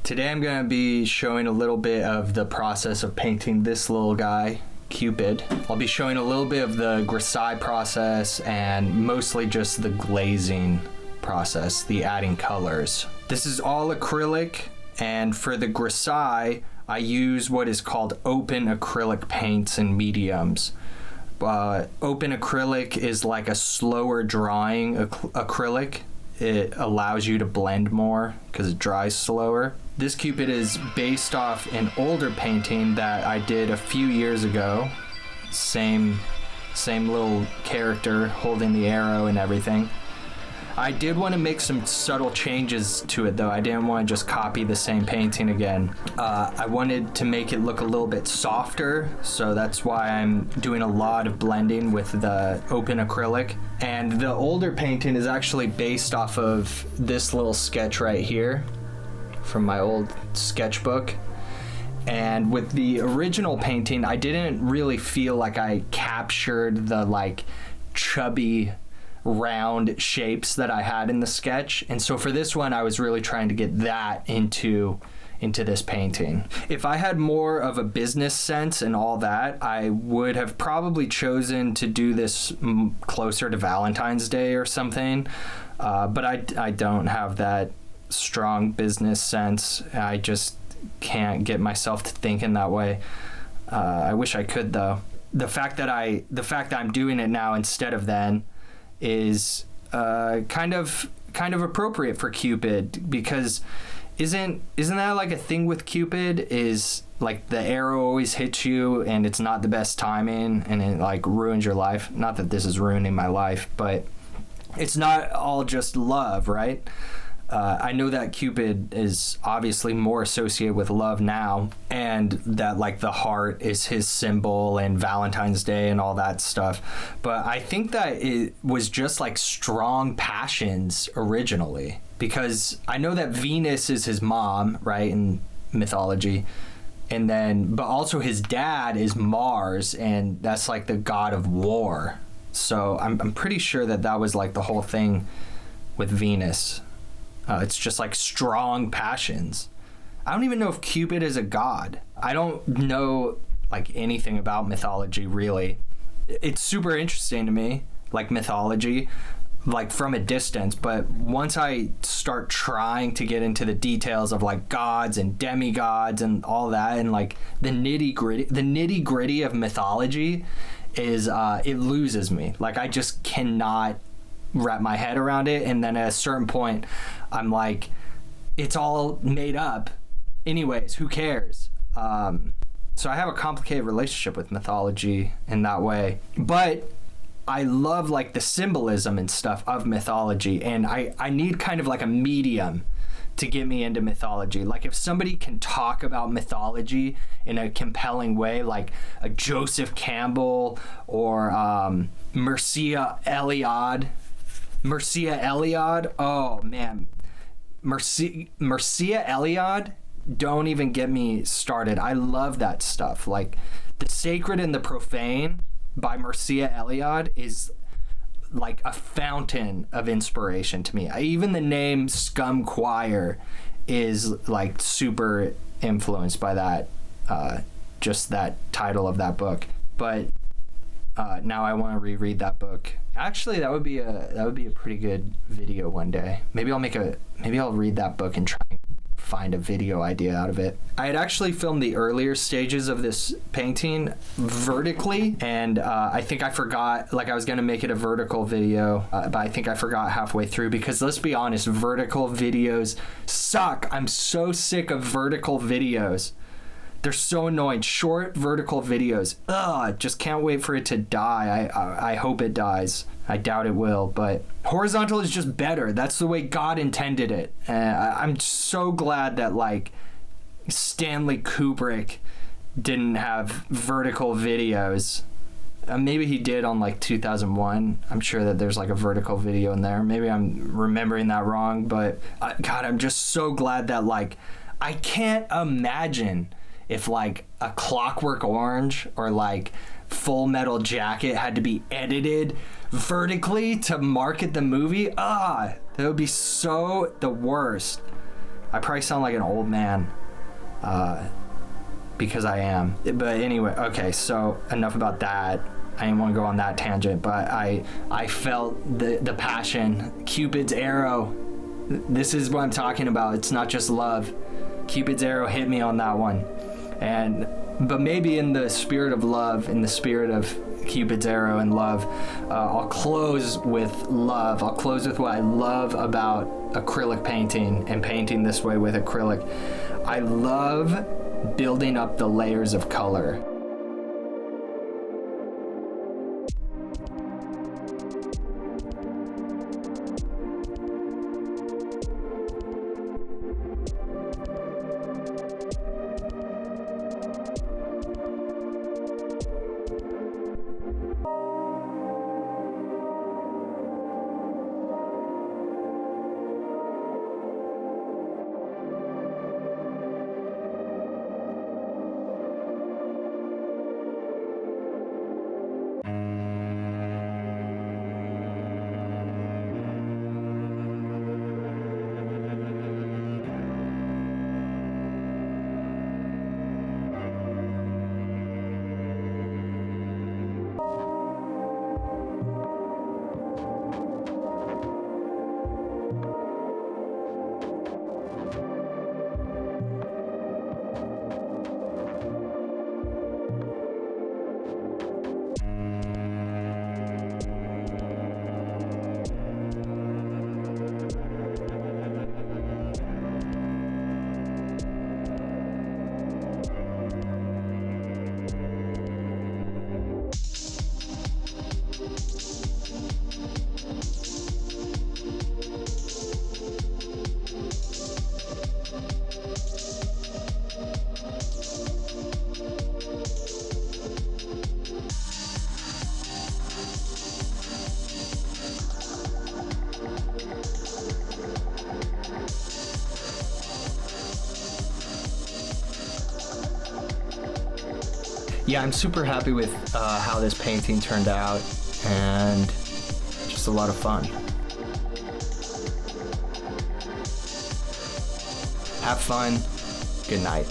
Today I'm going to be showing a little bit of the process of painting this little guy, Cupid. I'll be showing a little bit of the grisaille process and mostly just the glazing process, the adding colors. This is all acrylic, and for the grisaille, I use what is called open acrylic paints and mediums. Open acrylic is like a slower drying acrylic. It allows you to blend more because it dries slower. This Cupid is based off an older painting that I did a few years ago. Same little character holding the arrow and everything. I did want to make some subtle changes to it though. I didn't want to just copy the same painting again. I wanted to make it look a little bit softer, so that's why I'm doing a lot of blending with the open acrylic. And the older painting is actually based off of this little sketch right here from my old sketchbook. And with the original painting, I didn't really feel like I captured the like chubby round shapes that I had in the sketch, and so for this one I was really trying to get that into this painting. If I had more of a business sense and all that, I would have probably chosen to do this closer to Valentine's Day or something, but I don't have that strong business sense. I just can't get myself to think in that way. I wish I could though. The fact that I'm doing it now instead of then is kind of appropriate for Cupid, because isn't that like a thing with Cupid, is like the arrow always hits you and it's not the best timing and it like ruins your life. Not that this is ruining my life, but it's not all just love, right? I know that Cupid is obviously more associated with love now, and that like the heart is his symbol and Valentine's Day and all that stuff. But I think that it was just like strong passions originally, because I know that Venus is his mom, right, in mythology. And then, but also his dad is Mars, and that's like the god of war. So I'm pretty sure that was like the whole thing with Venus. It's just like strong passions. I don't even know if Cupid is a god. I don't know like anything about mythology really. It's super interesting to me, like mythology, like from a distance. But once I start trying to get into the details of like gods and demigods and all that, and like the nitty gritty of mythology is it loses me. Like I just cannot wrap my head around it, and then at a certain point I'm like, it's all made up anyways, who cares? So I have a complicated relationship with mythology in that way, but I love like the symbolism and stuff of mythology, and I need kind of like a medium to get me into mythology. Like if somebody can talk about mythology in a compelling way, like a Joseph Campbell or Mircea Eliade. Oh man, Mircea Eliade, don't even get me started. I love that stuff. Like The Sacred and the Profane by Mircea Eliade is like a fountain of inspiration to me. Even the name Scum Choir is like super influenced by that, just that title of that book. But now I want to reread that book. Actually, that would be a pretty good video one day. Maybe I'll read that book and try and find a video idea out of it. I had actually filmed the earlier stages of this painting vertically, and I think I forgot, like I was going to make it a vertical video, but I think I forgot halfway through, because let's be honest, vertical videos suck. I'm so sick of vertical videos. They're so annoying. Short vertical videos. Ugh, just can't wait for it to die. I hope it dies. I doubt it will, but horizontal is just better. That's the way God intended it. I'm so glad that like Stanley Kubrick didn't have vertical videos. Maybe he did on like 2001. I'm sure that there's like a vertical video in there. Maybe I'm remembering that wrong, but God, I'm just so glad that like I can't imagine if like A Clockwork Orange or like Full Metal Jacket had to be edited vertically to market the movie. That would be so the worst. I probably sound like an old man, because I am. But anyway, okay, so enough about that. I didn't want to go on that tangent, but I felt the passion. Cupid's arrow. This is what I'm talking about. It's not just love. Cupid's arrow hit me on that one. But maybe in the spirit of love, in the spirit of Cupid's arrow and love, I'll close with love. I'll close with what I love about acrylic painting and painting this way with acrylic. I love building up the layers of color. Yeah, I'm super happy with how this painting turned out, and just a lot of fun. Have fun. Good night.